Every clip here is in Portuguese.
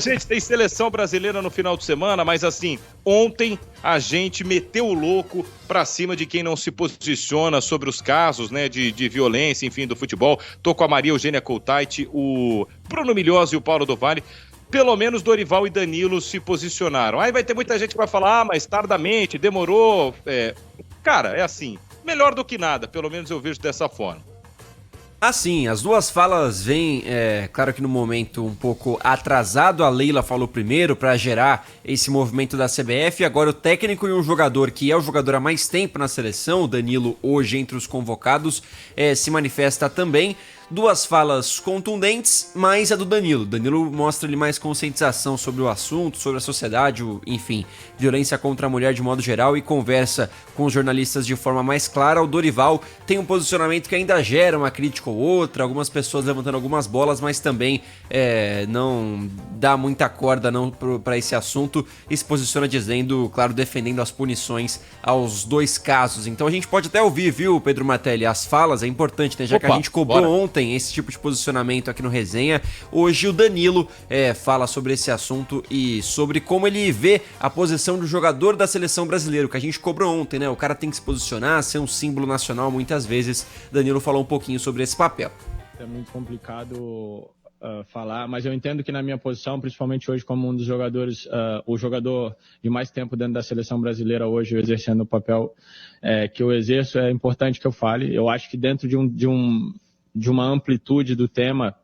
Gente, tem seleção brasileira no final de semana, mas assim, ontem a gente meteu o louco pra cima de quem não se posiciona sobre os casos, né, de violência, enfim, do futebol. Tô com a Maria Eugênia Coutait, o Bruno Milhose e o Paulo do Vale. Pelo menos Dorival e Danilo se posicionaram. Aí vai ter muita gente que vai falar, mas tardamente, demorou. Cara, é assim, melhor do que nada, pelo menos eu vejo dessa forma. Assim, as duas falas vêm, claro que no momento um pouco atrasado, a Leila falou primeiro para gerar esse movimento da CBF, agora o técnico e um jogador que é o jogador há mais tempo na seleção, o Danilo hoje entre os convocados, se manifesta também. Duas falas contundentes, mas a do Danilo. Danilo mostra-lhe mais conscientização sobre o assunto, sobre a sociedade, enfim, violência contra a mulher de modo geral e conversa com os jornalistas de forma mais clara. O Dorival tem um posicionamento que ainda gera uma crítica ou outra, algumas pessoas levantando algumas bolas, mas também não dá muita corda para esse assunto e se posiciona dizendo, claro, defendendo as punições aos dois casos. Então a gente pode até ouvir, viu, Pedro Matelli, as falas, é importante, né, já que a gente cobrou ontem esse tipo de posicionamento aqui no Resenha. Hoje o Danilo fala sobre esse assunto e sobre como ele vê a posição do jogador da seleção brasileira, que a gente cobrou ontem, né? O cara tem que se posicionar, ser um símbolo nacional muitas vezes. Danilo falou um pouquinho sobre esse papel. É muito complicado falar, mas eu entendo que na minha posição, principalmente hoje como um dos jogadores, o jogador de mais tempo dentro da seleção brasileira hoje, exercendo o papel que eu exerço, é importante que eu fale. Eu acho que dentro de uma amplitude do tema,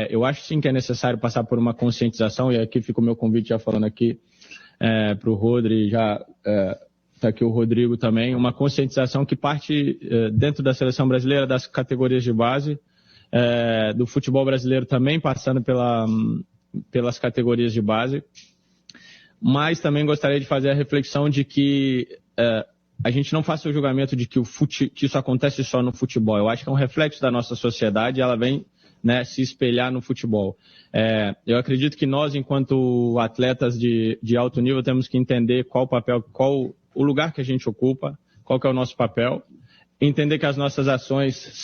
eu acho sim que é necessário passar por uma conscientização, e aqui fica o meu convite já falando aqui para o Rodrigo, já está aqui o Rodrigo também, uma conscientização que parte dentro da seleção brasileira, das categorias de base, do futebol brasileiro também, passando pelas categorias de base, mas também gostaria de fazer a reflexão de que a gente não faça o julgamento de que isso acontece só no futebol. Eu acho que é um reflexo da nossa sociedade e ela vem, né, se espelhar no futebol. Eu acredito que nós, enquanto atletas de alto nível, temos que entender qual o papel, qual o lugar que a gente ocupa, qual que é o nosso papel, entender que as nossas ações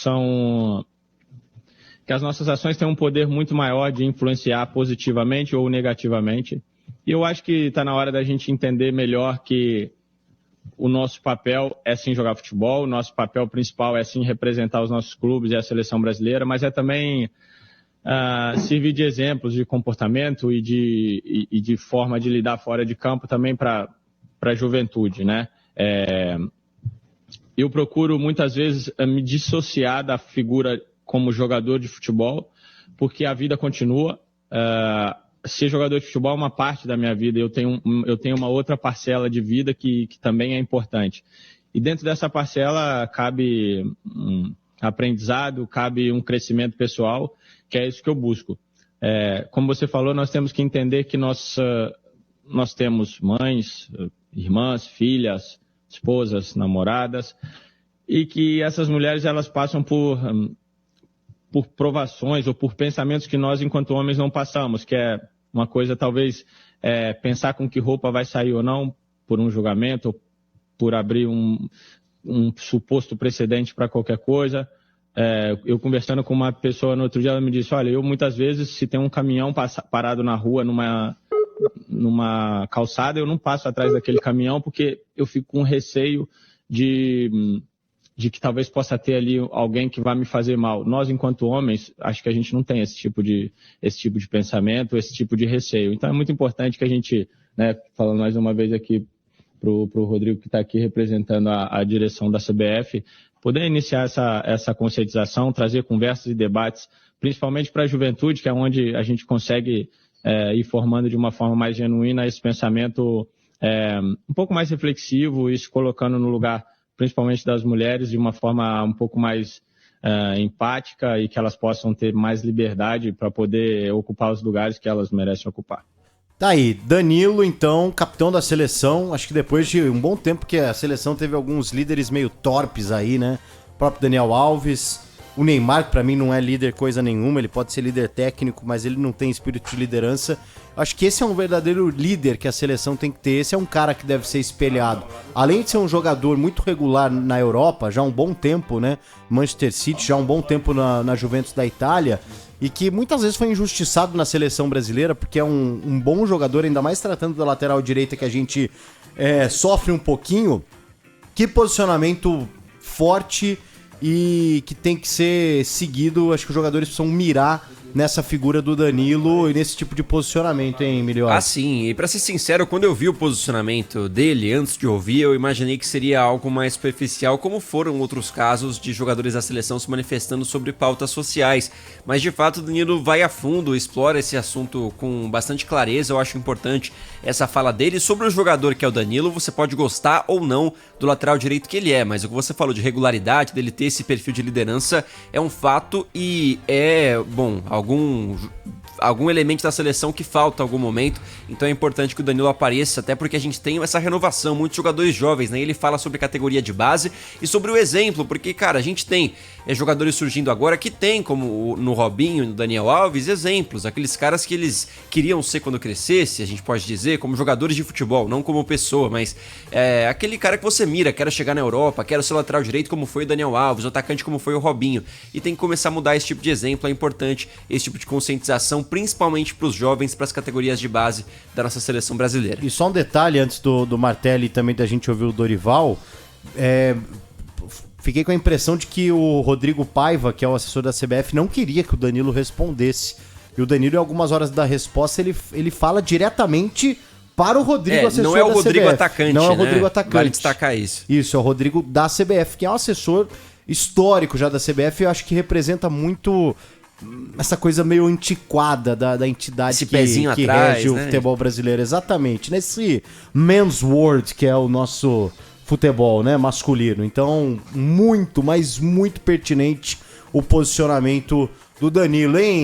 têm um poder muito maior de influenciar positivamente ou negativamente. E eu acho que está na hora da gente entender melhor que o nosso papel é sim jogar futebol, o nosso papel principal é sim representar os nossos clubes e a seleção brasileira, mas é também servir de exemplos de comportamento e de forma de lidar fora de campo também para a juventude, né? Eu procuro muitas vezes me dissociar da figura como jogador de futebol, porque a vida continua. Ser jogador de futebol é uma parte da minha vida, eu tenho uma outra parcela de vida que também é importante. E dentro dessa parcela cabe um aprendizado, cabe um crescimento pessoal, que é isso que eu busco. Como você falou, nós temos que entender que nós temos mães, irmãs, filhas, esposas, namoradas, e que essas mulheres elas passam por provações ou por pensamentos que nós, enquanto homens, não passamos, que é uma coisa, talvez, pensar com que roupa vai sair ou não, por um julgamento, ou por abrir um suposto precedente para qualquer coisa. Eu conversando com uma pessoa no outro dia, ela me disse, olha, eu muitas vezes, se tem um caminhão parado na rua, numa calçada, eu não passo atrás daquele caminhão, porque eu fico com receio de que talvez possa ter ali alguém que vai me fazer mal. Nós, enquanto homens, acho que a gente não tem esse tipo de pensamento, esse tipo de receio. Então é muito importante que a gente, né, falando mais uma vez aqui para o Rodrigo, que está aqui representando a direção da CBF, poder iniciar essa conscientização, trazer conversas e debates, principalmente para a juventude, que é onde a gente consegue ir formando de uma forma mais genuína esse pensamento um pouco mais reflexivo e se colocando no lugar principalmente das mulheres, de uma forma um pouco mais empática e que elas possam ter mais liberdade para poder ocupar os lugares que elas merecem ocupar. Tá aí, Danilo, então, capitão da seleção, acho que depois de um bom tempo que a seleção teve alguns líderes meio torpes aí, né? O próprio Daniel Alves, o Neymar, que pra mim não é líder coisa nenhuma, ele pode ser líder técnico, mas ele não tem espírito de liderança. Acho que esse é um verdadeiro líder que a seleção tem que ter, esse é um cara que deve ser espelhado. Além de ser um jogador muito regular na Europa, já há um bom tempo, né? Manchester City, já há um bom tempo na Juventus da Itália, e que muitas vezes foi injustiçado na seleção brasileira, porque é um bom jogador, ainda mais tratando da lateral direita que a gente sofre um pouquinho. Que posicionamento forte e que tem que ser seguido. Acho que os jogadores precisam mirar nessa figura do Danilo e nesse tipo de posicionamento, hein, Emilio? Ah, sim. E pra ser sincero, quando eu vi o posicionamento dele, antes de ouvir, eu imaginei que seria algo mais superficial, como foram outros casos de jogadores da seleção se manifestando sobre pautas sociais. Mas, de fato, o Danilo vai a fundo, explora esse assunto com bastante clareza. Eu acho importante essa fala dele. Sobre o jogador que é o Danilo, você pode gostar ou não do lateral direito que ele é, mas o que você falou de regularidade, dele ter esse perfil de liderança, é um fato e é, bom, algum elemento da seleção que falta em algum momento, então é importante que o Danilo apareça, até porque a gente tem essa renovação, muitos jogadores jovens, né? Ele fala sobre categoria de base e sobre o exemplo, porque, cara, a gente tem jogadores surgindo agora que tem, como no Robinho, no Daniel Alves, exemplos, aqueles caras que eles queriam ser quando crescesse, a gente pode dizer, como jogadores de futebol, não como pessoa, mas aquele cara que você mira, quero chegar na Europa, quero ser lateral direito como foi o Daniel Alves, o atacante como foi o Robinho, e tem que começar a mudar esse tipo de exemplo, é importante esse tipo de conscientização, principalmente para os jovens, para as categorias de base da nossa seleção brasileira. E só um detalhe antes do Martelli e também da gente ouvir o Dorival, fiquei com a impressão de que o Rodrigo Paiva, que é o assessor da CBF, não queria que o Danilo respondesse. E o Danilo, em algumas horas da resposta, ele fala diretamente para o Rodrigo, assessor da CBF. Não é o Rodrigo atacante, não é o né? Rodrigo atacante. Vale destacar isso. Isso, é o Rodrigo da CBF, que é um assessor histórico já da CBF, eu acho que representa muito essa coisa meio antiquada da entidade esse pezinho que atrás, rege o né? futebol brasileiro. Exatamente, nesse men's world que é o nosso futebol, né, masculino. Então, muito, mas muito pertinente o posicionamento do Danilo, hein?